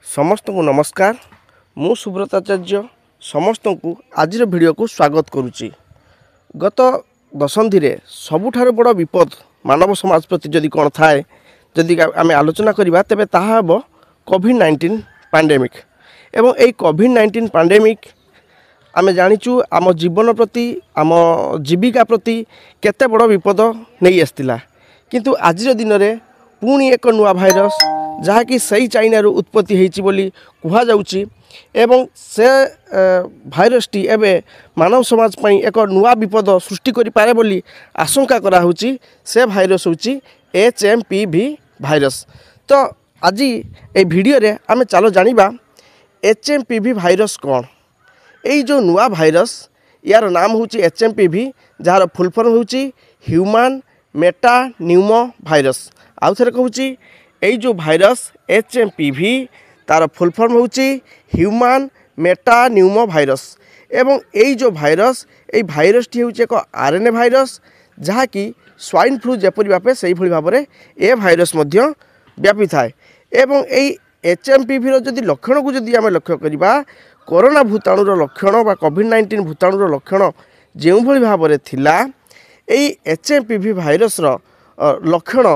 समस्त को नमस्कार। मु सुब्रत आचार्य समस्त को आज वीडियो को स्वागत करुच्ची। गत दशंधि रे सबुठार बड़ विपद मानव समाज प्रति जदि कौन थाए जदि आम आलोचना करवा तेबे ताहा हबो कोविड-19 पैंडेमिक। एवं एई कोविड-19 पैंडेमिक आम जाचु आम जीवन प्रति आम जीविका प्रति केते बड़ विपद नहीं आसला, किंतु आज दिन में पुणी एक नुआ भाइरस जहाँकि सही चाइना उत्पत्ति होती बोली कह जाउची एवं से भाइरस टी एबे मानव समाज पई एक नुआ विपद सृष्टि करि पारे बोली आशंका करा होची। से भाइरस होची HMPV भाइरस। तो आज ए वीडियो रे आमे चलो जानिबा HMPV भाइरस कौन। एई जो नुआ भाइरस यार नाम होची HMPV, जार फुल फॉर्म होची ह्यूमन मेटा न्यूमो भाइरस। आउ थरे कहूची एई जो भाइरस HMPV तार फुल फॉर्म होची ह्यूमन मेटा न्यूमो भाइरस। एवं एई जो भाइरस एई भाइरस टी होची एक RNA भाइरस जहाँकि स्वाइन फ्लू जेपरि भापे सेही भली भाबरे ए भाइरस मध्य व्यापी थाए। एवं एई HMPV रो जदि लक्षण को जदि आमे लक्ष्य करिबा कोरोना भूताणुर लक्षण बा कोविड-19 भूताणुर लक्षण जो भली भाबरे थिला एई HMPV भाइरस रो लक्षण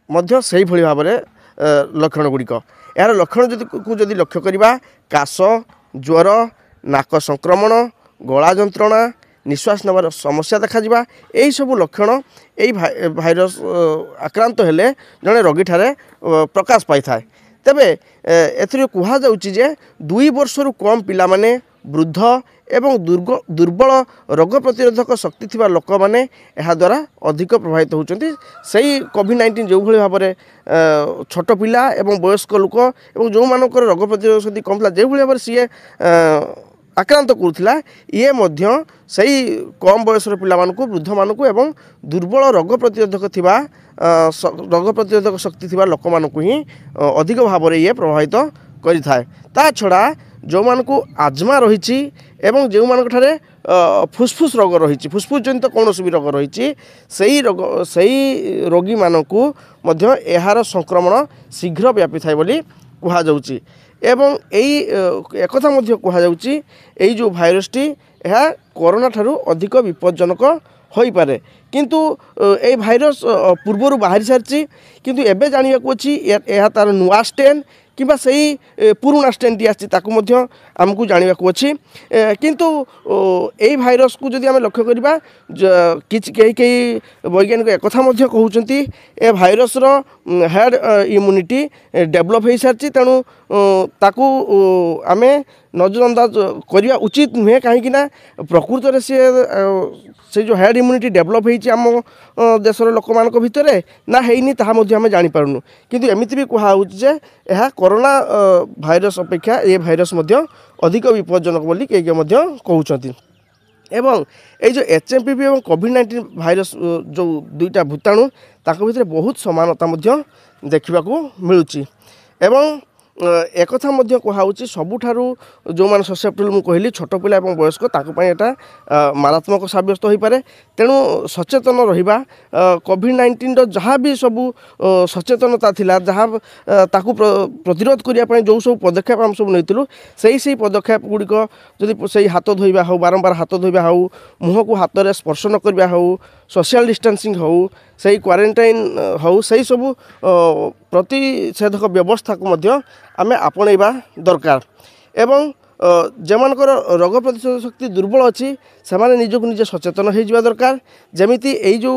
मध्य सेही भली भाबरे लक्षण गुड़िक यार लक्षण जदि लक्ष्य करिबा काश, ज्वर, नाक संक्रमण, गला जंत्रणा, निश्वास नबार समस्या देखा जिबा एई सब लक्षण एई भाइरस आक्रांत हेले जने रोगी ठारे प्रकाश पाई थाए। तेबे एथरे कुहा जाउची जे 2 वर्षरु कम पिला माने, वृद्ध एवं दुर्बल रोग प्रतिरोधक शक्ति थिबा लोक माने एहा द्वारा अधिक प्रभावित होउचंती। सही कोविड-19 जो भली भाबरे छोट पिला एवं वयस्क लोक एवं जो मानकर रोग प्रतिरोधक शक्ति कम थिला जे भली भाबरे सिए आक्रांत करुथिला ये मध्य सही कम बयसर पिला मानकु, वृद्ध मानकु एवं दुर्बल रोग प्रतिरोधक थिबा रोग प्रतिरोधक शक्ति थिबा लोक मानकु ही अधिक भाबरे ये प्रभावित करि थाए। ता छड़ा जो मानकु आजमा रही एवं जो मान फुसफुस रोग रही, फुसफुस जनित कौन भी रोग रही सही रोगी मानकु मध्य एहार संक्रमण शीघ्र व्यापी थाए बोली कहा जाउची। एवं एई एकथा मध्य कहा जाउची एई जो भाइरस टी एहा कोरोना ठारू अधिक विपज्जनक होई पारे, किंतु ए भाइरस पूर्वर बाहरी सारी किंतु एबे जानिया को अछि एहा तार नुआ स्टेन किंबा सही पुराना स्टेन टी आछि ताकु मध्य हमकु जानिया को अछि। किंतु एई भाइरस को जदि आमे लक्ष्य करिबा किछ कई वैज्ञानिक एकथा मध्य कहउचंती ए भाइरस रो हेड इम्यूनिटी डेवलप हो सारी, तेणु ताकू आमे नजरअंदाज करिया उचित नुहे कहीं प्रकृत में से जो हेड इम्यूनिटी डेवलप होती आम देशर लोक मान भितर ना हैनी ताहा मध्य आमे जानि पारुनु। किंतु एमिति भी कहा होउछि जे एहा कोरोना भाइरस अपेक्षा ए भाइरस मध्य अधिक विपज्जनक बोली के मध्य कहउछंती। एवं ये जो HMPV और कोविड-19 भाइरस जो दुईटा भूताणु ताको भितर बहुत समानता मध्य देखा मिलूँ। एवं एकथा मध्य कहुच्छी सबुठारु जो मान ससेप्टेबल मु कहली छोट पिला एवं वयस्क एटा मारात्मक सब्यस्त हो पारे। तेणु सचेतन रहिबा कोविड-19 जहाँ भी सबू सचेतनता थिला जहाँ ताकू प्रतिरोध करने जो सब पदक्षेप आम सब नहीं सही पदक्षेप गुड़िक जदि सही हाथ धोइबा हो, बारंबार हाथ धोइबा हो, मुह को हाथ में स्पर्श न करबा हो, सोशल डिस्टेंसिंग हो, सही क्वारंटाइन हो, सही सबू प्रतिषेधक व्यवस्था को मध्य आमे आपणैबा दरकार। एवं जे मानकर रोग प्रतिरोधक शक्ति दुर्बल अच्छी से निजक निजे सचेतन हो दरकार। जमीती यही जो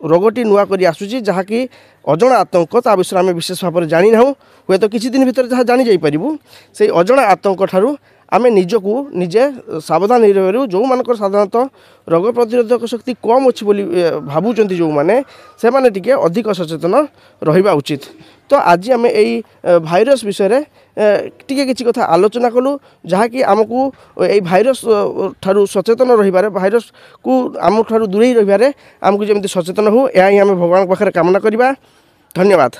रोगटी नुआ करी आसुची जहाँकि अजणा आतंक ता विषय आम विशेष भाव में जानी ना हुए तो किसी दिन भीतर जहाँ जानी जापरू से अजणा आतंक ठारू आमे निजकू निजे सावधान हो रही। जो मानकर साधारणतः रोग प्रतिरोधक शक्ति कम अच्छी बोली भावुं जो मैंने से माने टिके अधिक सचेतन रहिबा उचित। तो आज आम यही भाइरस विषय टिके किछि कथा आलोचना कलु जहाँकि आमको यही भाइरस ठारू सचेतन रहिबारे, भाइरस को आम ठारू दूरे रहिबारे आमको जमिति सचेतन हो या आम भगवान पाखरे कामना करिबा। धन्यवाद।